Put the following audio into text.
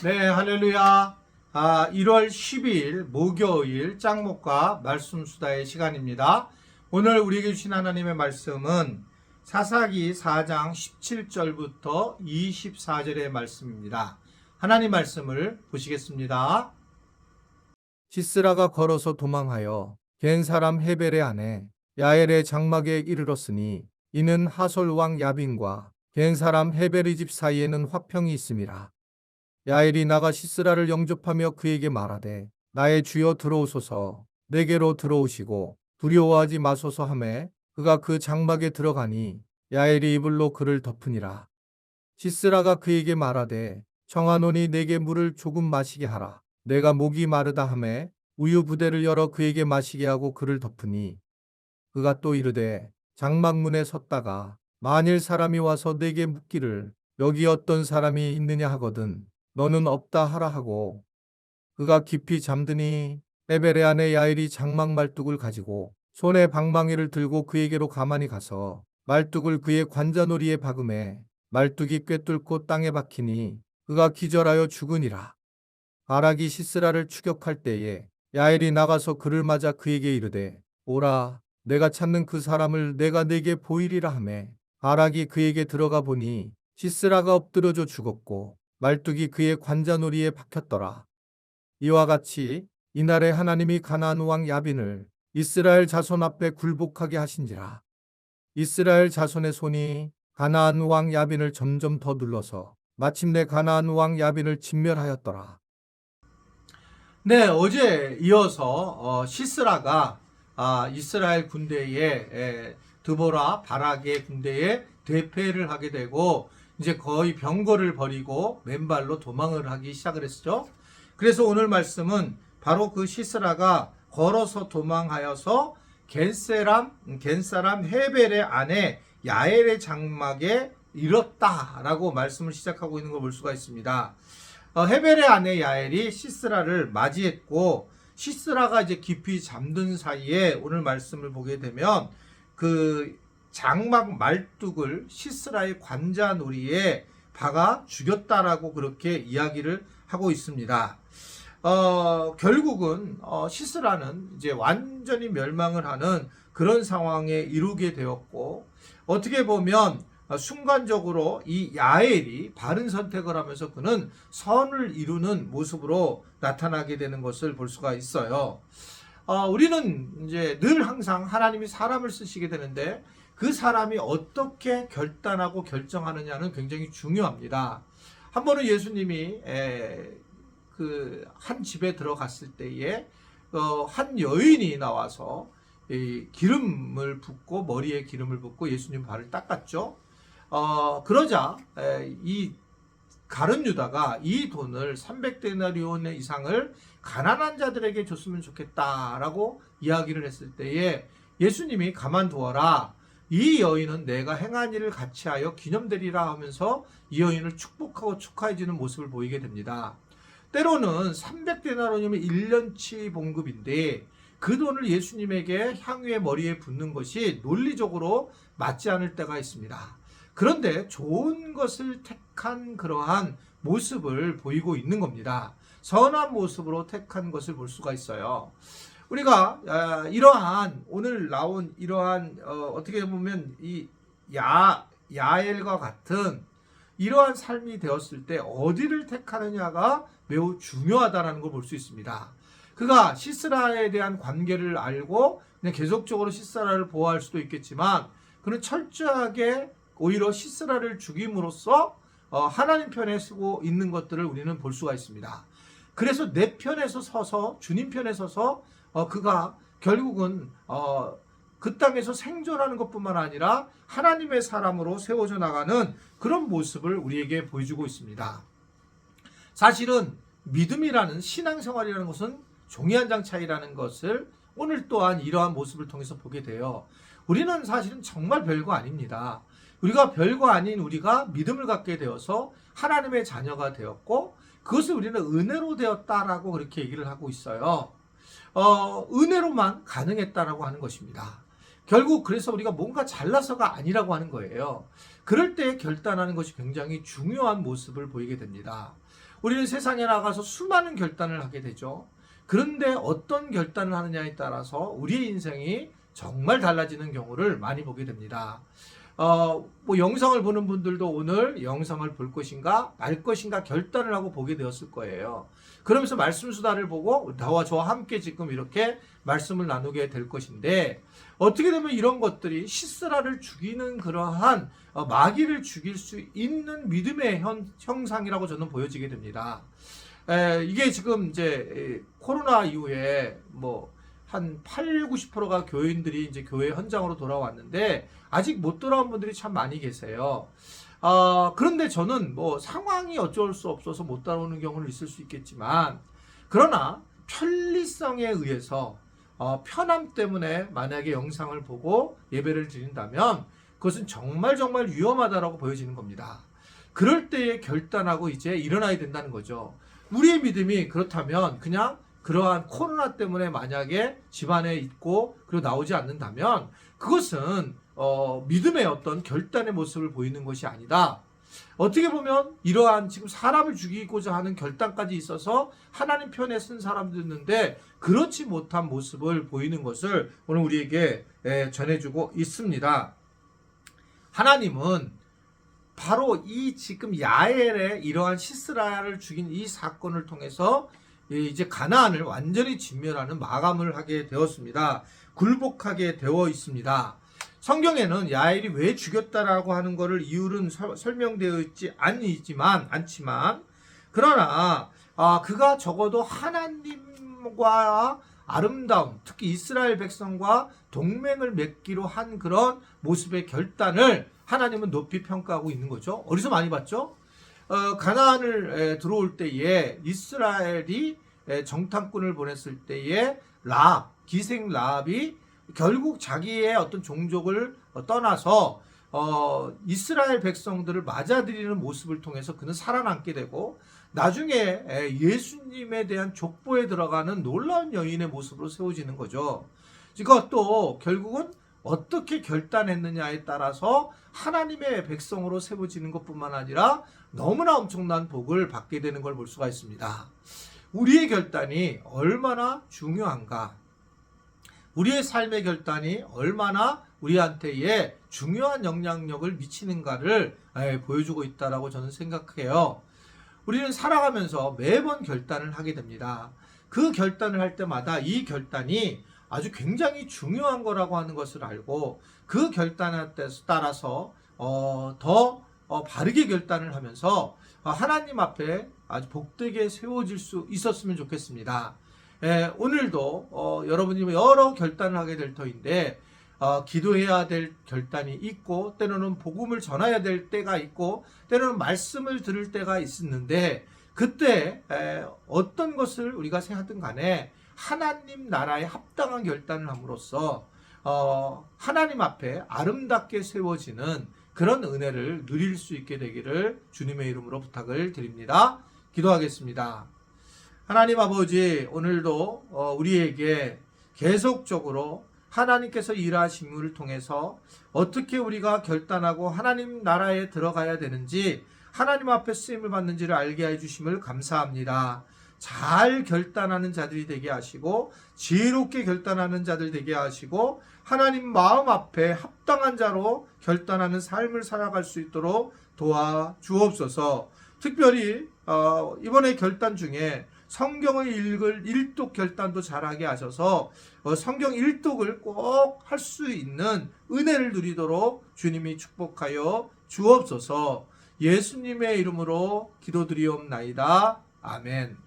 네, 할렐루야. 1월 12일 목요일 짱목과 말씀 수다의 시간입니다. 오늘 우리에게 주신 하나님의 말씀은 사사기 4장 17절부터 24절의 말씀입니다. 하나님 말씀을 보시겠습니다. 시스라가 걸어서 도망하여 겐 사람 헤벨의 아내 야엘의 장막에 이르렀으니 이는 하솔 왕 야빈과 겐 사람 헤벨의 집 사이에는 화평이 있음이라. 야엘이 나가 시스라를 영접하며 그에게 말하되 나의 주여 들어오소서. 내게로 들어오시고 두려워하지 마소서 하매 그가 그 장막에 들어가니 야엘이 이불로 그를 덮으니라. 시스라가 그에게 말하되 청하노니 내게 물을 조금 마시게 하라. 내가 목이 마르다 하매 우유 부대를 열어 그에게 마시게 하고 그를 덮으니 그가 또 이르되 장막 문에 섰다가 만일 사람이 와서 내게 묻기를 여기 어떤 사람이 있느냐 하거든 너는 없다 하라 하고 그가 깊이 잠드니 에벨의 아내 야엘이 장막 말뚝을 가지고 손에 방망이를 들고 그에게로 가만히 가서 말뚝을 그의 관자놀이에 박음에 말뚝이 꿰뚫고 땅에 박히니 그가 기절하여 죽으니라. 바락이 시스라를 추격할 때에 야엘이 나가서 그를 맞아 그에게 이르되 오라 내가 찾는 그 사람을 내가 네게 보이리라 하매 바락이 그에게 들어가 보니 시스라가 엎드려져 죽었고 말뚝이 그의 관자놀이에 박혔더라. 이와 같이 이날에 하나님이 가나안 왕 야빈을 이스라엘 자손 앞에 굴복하게 하신지라. 이스라엘 자손의 손이 가나안 왕 야빈을 점점 더 눌러서 마침내 가나안 왕 야빈을 진멸하였더라. 네, 어제 이어서 시스라가 이스라엘 군대에 드보라 바락의 군대에 대패를 하게 되고 이제 거의 병거를 버리고 맨발로 도망을 하기 시작을 했죠. 그래서 오늘 말씀은 바로 그 시스라가 걸어서 도망하여서 겐 사람 헤벨의 아내 야엘의 장막에 이뤘다라고 말씀을 시작하고 있는 걸 볼 수가 있습니다. 헤벨의 아내 야엘이 시스라를 맞이했고 시스라가 이제 깊이 잠든 사이에 오늘 말씀을 보게 되면 그 장막 말뚝을 시스라의 관자놀이에 박아 죽였다라고 그렇게 이야기를 하고 있습니다. 결국은 시스라는 이제 완전히 멸망을 하는 그런 상황에 이르게 되었고 어떻게 보면 순간적으로 이 야엘이 바른 선택을 하면서 그는 선을 이루는 모습으로 나타나게 되는 것을 볼 수가 있어요. 우리는 이제 늘 항상 하나님이 사람을 쓰시게 되는데 그 사람이 어떻게 결단하고 결정하느냐는 굉장히 중요합니다. 한 번은 예수님이 그 한 집에 들어갔을 때에 한 여인이 나와서 기름을 붓고 머리에 기름을 붓고 예수님 발을 닦았죠. 그러자 이 가룟 유다가 이 돈을 300데나리온 이상을 가난한 자들에게 줬으면 좋겠다라고 이야기를 했을 때에 예수님이 가만두어라. 이 여인은 내가 행한 일을 같이하여 기념되리라 하면서 이 여인을 축복하고 축하해주는 모습을 보이게 됩니다. 때로는 300데나리온이면 1년치 봉급인데 그 돈을 예수님에게 향유의 머리에 붓는 것이 논리적으로 맞지 않을 때가 있습니다. 그런데 좋은 것을 택한 그러한 모습을 보이고 있는 겁니다. 선한 모습으로 택한 것을 볼 수가 있어요. 우리가 이러한 오늘 나온 이러한 어떻게 보면 이 야엘과 같은 이러한 삶이 되었을 때 어디를 택하느냐가 매우 중요하다는 걸 볼 수 있습니다. 그가 시스라에 대한 관계를 알고 그냥 계속적으로 시스라를 보호할 수도 있겠지만 그는 철저하게 오히려 시스라를 죽임으로써 하나님 편에 서고 있는 것들을 우리는 볼 수가 있습니다. 그래서 내 편에서 서서 주님 편에 서서 그가 결국은 그 땅에서 생존하는 것뿐만 아니라 하나님의 사람으로 세워져 나가는 그런 모습을 우리에게 보여주고 있습니다. 사실은 믿음이라는 신앙생활이라는 것은 종이 한 장 차이라는 것을 오늘 또한 이러한 모습을 통해서 보게 돼요. 우리는 사실은 정말 별거 아닙니다. 우리가 별거 아닌 우리가 믿음을 갖게 되어서 하나님의 자녀가 되었고 그것을 우리는 은혜로 되었다라고 그렇게 얘기를 하고 있어요. 은혜로만 가능했다라고 하는 것입니다. 결국 그래서 우리가 뭔가 잘나서가 아니라고 하는 거예요. 그럴 때 결단하는 것이 굉장히 중요한 모습을 보이게 됩니다. 우리는 세상에 나가서 수많은 결단을 하게 되죠. 그런데 어떤 결단을 하느냐에 따라서 우리의 인생이 정말 달라지는 경우를 많이 보게 됩니다. 뭐 영상을 보는 분들도 오늘 영상을 볼 것인가 말 것인가 결단을 하고 보게 되었을 거예요. 그러면서 말씀 수다를 보고 나와 저와 함께 지금 이렇게 말씀을 나누게 될 것인데, 어떻게 되면 이런 것들이 시스라를 죽이는 그러한 마귀를 죽일 수 있는 믿음의 형상이라고 저는 보여지게 됩니다. 이게 지금 이제 코로나 이후에 뭐 한 8, 90%가 교인들이 이제 교회 현장으로 돌아왔는데 아직 못 돌아온 분들이 참 많이 계세요. 그런데 저는 뭐 상황이 어쩔 수 없어서 못 따라오는 경우는 있을 수 있겠지만, 그러나 편리성에 의해서 편함 때문에 만약에 영상을 보고 예배를 드린다면 그것은 정말 위험하다라고 보여지는 겁니다. 그럴 때에 결단하고 이제 일어나야 된다는 거죠. 우리의 믿음이 그렇다면 그냥 그러한 코로나 때문에 만약에 집안에 있고 그리고 나오지 않는다면 그것은 믿음의 어떤 결단의 모습을 보이는 것이 아니다. 어떻게 보면 이러한 지금 사람을 죽이고자 하는 결단까지 있어서 하나님 편에 쓴 사람도 있는데 그렇지 못한 모습을 보이는 것을 오늘 우리에게 전해주고 있습니다. 하나님은 바로 이 지금 야엘의 이러한 시스라를 죽인 이 사건을 통해서 이제 가나안을 완전히 진멸하는 마감을 하게 되었습니다. 굴복하게 되어 있습니다. 성경에는 야엘이 왜 죽였다라고 하는 것을 이유는 설명되어 있지 않지만 그러나 그가 적어도 하나님과 아름다움, 특히 이스라엘 백성과 동맹을 맺기로 한 그런 모습의 결단을 하나님은 높이 평가하고 있는 거죠. 어디서 많이 봤죠? 가나안을 들어올 때에 이스라엘이 정탐꾼을 보냈을 때에 기생 라합이 결국 자기의 어떤 종족을 떠나서 이스라엘 백성들을 맞아들이는 모습을 통해서 그는 살아남게 되고, 나중에 예수님에 대한 족보에 들어가는 놀라운 여인의 모습으로 세워지는 거죠. 이것도 결국은 어떻게 결단했느냐에 따라서 하나님의 백성으로 세워지는 것뿐만 아니라 너무나 엄청난 복을 받게 되는 걸 볼 수가 있습니다. 우리의 결단이 얼마나 중요한가, 우리의 삶의 결단이 얼마나 우리한테에 중요한 영향력을 미치는가를 보여주고 있다라고 저는 생각해요. 우리는 살아가면서 매번 결단을 하게 됩니다. 그 결단을 할 때마다 이 결단이 아주 굉장히 중요한 거라고 하는 것을 알고 그 결단에 따라서 더 바르게 결단을 하면서 하나님 앞에 아주 복되게 세워질 수 있었으면 좋겠습니다. 오늘도 여러분이 여러 결단을 하게 될 터인데 기도해야 될 결단이 있고, 때로는 복음을 전해야 될 때가 있고, 때로는 말씀을 들을 때가 있었는데, 그때 어떤 것을 우리가 하든 간에 하나님 나라에 합당한 결단을 함으로써 하나님 앞에 아름답게 세워지는 그런 은혜를 누릴 수 있게 되기를 주님의 이름으로 부탁을 드립니다. 기도하겠습니다. 하나님 아버지, 오늘도 우리에게 계속적으로 하나님께서 일하심을 통해서 어떻게 우리가 결단하고 하나님 나라에 들어가야 되는지, 하나님 앞에 쓰임을 받는지를 알게 해주심을 감사합니다. 잘 결단하는 자들이 되게 하시고 지혜롭게 결단하는 자들 되게 하시고 하나님 마음 앞에 합당한 자로 결단하는 삶을 살아갈 수 있도록 도와주옵소서. 특별히 이번에 결단 중에 성경을 읽을 일독 결단도 잘하게 하셔서 성경 일독을 꼭 할 수 있는 은혜를 누리도록 주님이 축복하여 주옵소서. 예수님의 이름으로 기도드리옵나이다. 아멘.